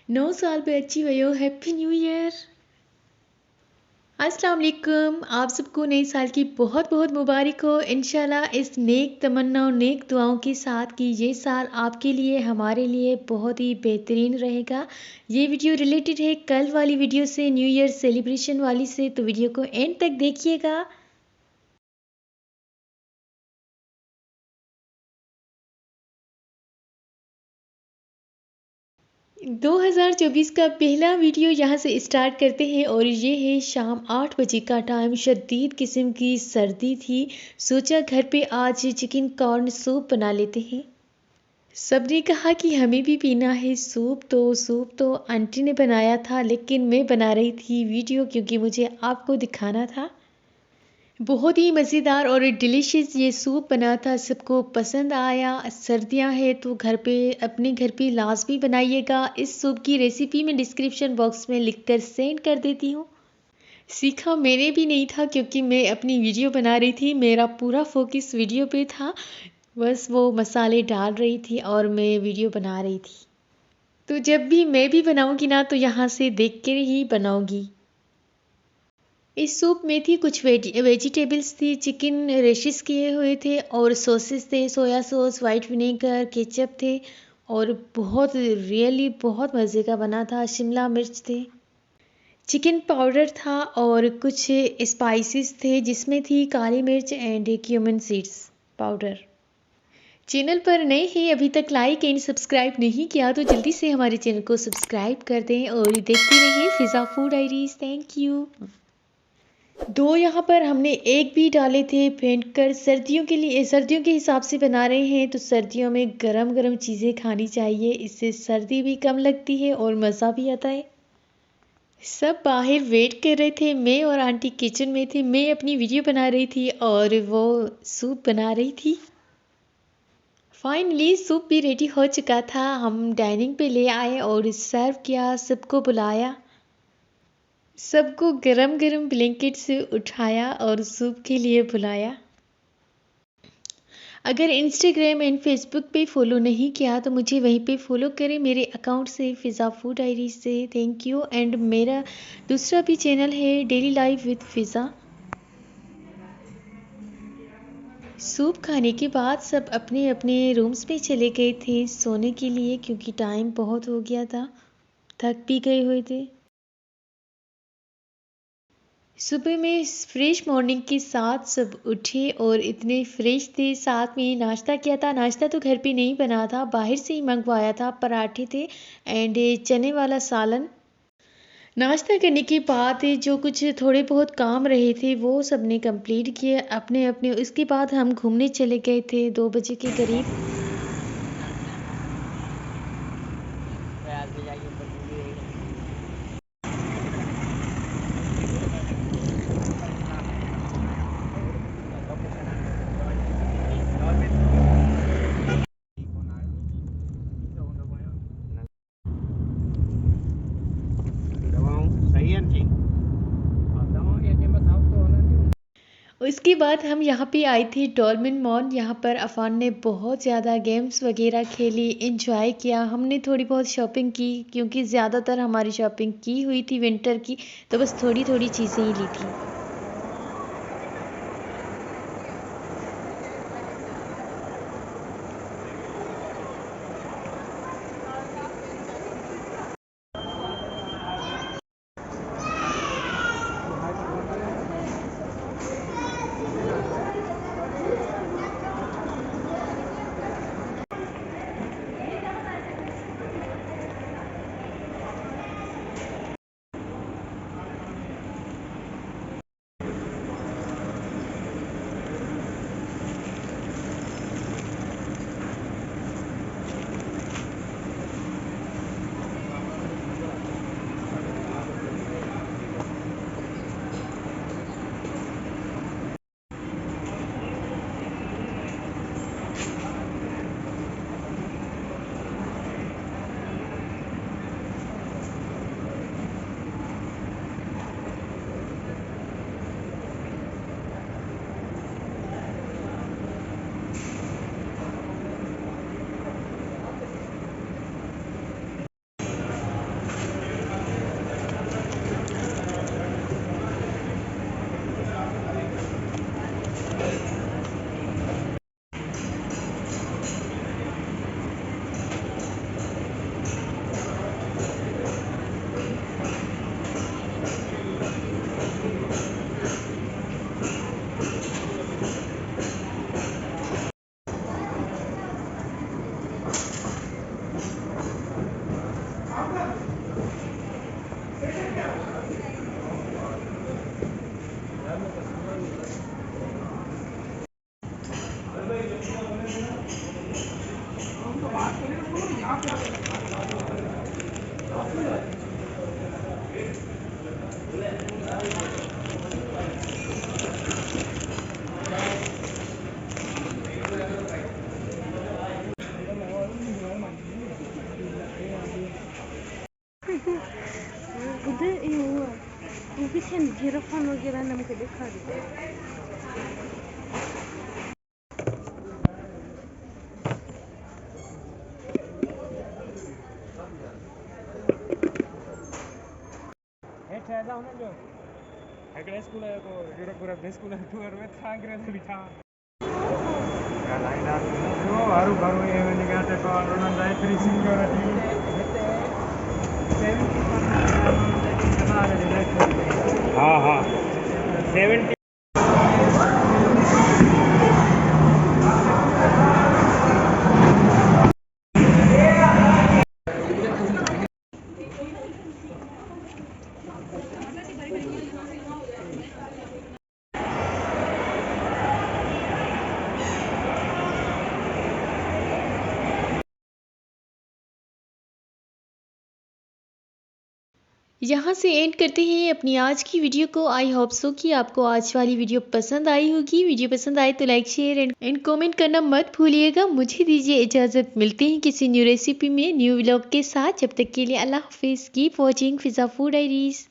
9 साल पे अच्छी भयो। Happy new year. अस्सलाम वालेकुम। आप सबको नए साल की बहुत बहुत मुबारक हो। इंशाल्लाह इस नेक तमन्ना और नेक दुआओं के साथ कि ये साल आपके लिए हमारे लिए बहुत ही बेहतरीन रहेगा। ये वीडियो रिलेटेड है कल वाली वीडियो से, न्यू ईयर सेलिब्रेशन वाली से, तो वीडियो को एंड तक देखिएगा। 2024 का पहला वीडियो यहाँ से स्टार्ट करते हैं और ये है शाम 8 बजे का टाइम। शदीद किस्म की सर्दी थी, सोचा घर पे आज चिकन कॉर्न सूप बना लेते हैं। सबने कहा कि हमें भी पीना है सूप तो आंटी ने बनाया था, लेकिन मैं बना रही थी वीडियो क्योंकि मुझे आपको दिखाना था। बहुत ही मज़ेदार और डिलीशियस ये सूप बना था, सबको पसंद आया। सर्दियां हैं तो घर पे अपने घर पे लाजमी बनाइएगा। इस सूप की रेसिपी मैं डिस्क्रिप्शन बॉक्स में लिखकर सेंड कर देती हूँ। सीखा मैंने भी नहीं था क्योंकि मैं अपनी वीडियो बना रही थी, मेरा पूरा फोकस वीडियो पे था। बस वो मसाले डाल रही थी और मैं वीडियो बना रही थी। तो जब भी मैं भी बनाऊंगी ना तो यहाँ से देख कर ही बनाऊंगी। इस सूप में थी कुछ वेजिटेबल्स थी, चिकन रेशिस किए हुए थे और सॉसेस थे, soya sauce, white vinegar, ketchup थे और बहुत रियली बहुत मज़े का बना था। शिमला मिर्च थे, चिकन पाउडर था और कुछ स्पाइसेस थे जिसमें थी काली मिर्च and cumin seeds powder. Channel पर नए हैं, अभी तक लाइक एंड सब्सक्राइब नहीं किया तो जल्दी से हमारे चैनल को सब्सक्राइब कर दें और देखते रहिए फिज़ा फूड डायरीज। Thank you. दो यहाँ पर हमने एक भी डाले थे फेंट कर। सर्दियों के लिए, सर्दियों के हिसाब से बना रहे हैं तो सर्दियों में गरम गरम चीज़ें खानी चाहिए, इससे सर्दी भी कम लगती है और मज़ा भी आता है। सब बाहर वेट कर रहे थे, मैं और आंटी किचन में थे। मैं अपनी वीडियो बना रही थी और वो सूप बना रही थी। फाइनली सूप भी रेडी हो चुका था, हम डाइनिंग पे ले आए और सर्व किया, सबको बुलाया, सबको गरम गरम ब्लैंकेट से उठाया और सूप के लिए बुलाया। अगर इंस्टाग्राम एंड फेसबुक पे फॉलो नहीं किया तो मुझे वहीं पे फॉलो करें, मेरे अकाउंट से, फिज़ा फूड डायरी से। Thank you. एंड मेरा दूसरा भी चैनल है daily life with Fiza. Soup खाने के बाद सब अपने अपने रूम्स में चले गए थे सोने के लिए क्योंकि टाइम बहुत हो गया था, थक भी गए हुए थे। सुबह में फ्रेश मॉर्निंग के साथ सब उठे और इतने फ्रेश थे। साथ में नाश्ता किया था, नाश्ता तो घर पे नहीं बना था, बाहर से ही मंगवाया था। पराठे थे एंड चने वाला सालन। नाश्ता करने के बाद जो कुछ थोड़े बहुत काम रहे थे वो सब ने कंप्लीट किए अपने अपने। उसके बाद हम घूमने चले गए थे 2 बजे के करीब। उसके बाद हम यहाँ पे आए थे डॉल्मेन मॉल। यहाँ पर अफान ने बहुत ज़्यादा गेम्स वगैरह खेली, इंजॉय किया। हमने थोड़ी बहुत शॉपिंग की क्योंकि ज़्यादातर हमारी शॉपिंग की हुई थी विंटर की, तो बस थोड़ी थोड़ी चीज़ें ही ली थी। खुद ये हुआ वो पीछे जिराफन वगैरह हमको दिखा रहे। ऐसा होना जो अगले स्कूल है को यूरोप पूरा स्कूल है टूर में था ग्रेड बिठा लाइन आर जो आरु बारु ये मैंने कहा था को रोनन दाई फ्री सिक्योरिटी 70% हाँ हाँ 70 यहाँ से एंड करते हैं अपनी आज की वीडियो को। आई होप सो कि आपको आज वाली वीडियो पसंद आई होगी। वीडियो पसंद आए तो लाइक शेयर एंड कमेंट करना मत भूलिएगा। मुझे दीजिए इजाज़त, मिलते हैं किसी न्यू रेसिपी में न्यू व्लॉग के साथ। जब तक के लिए अल्लाह हाफिज़। कीप वॉचिंग फिज़ा फूड डायरीज।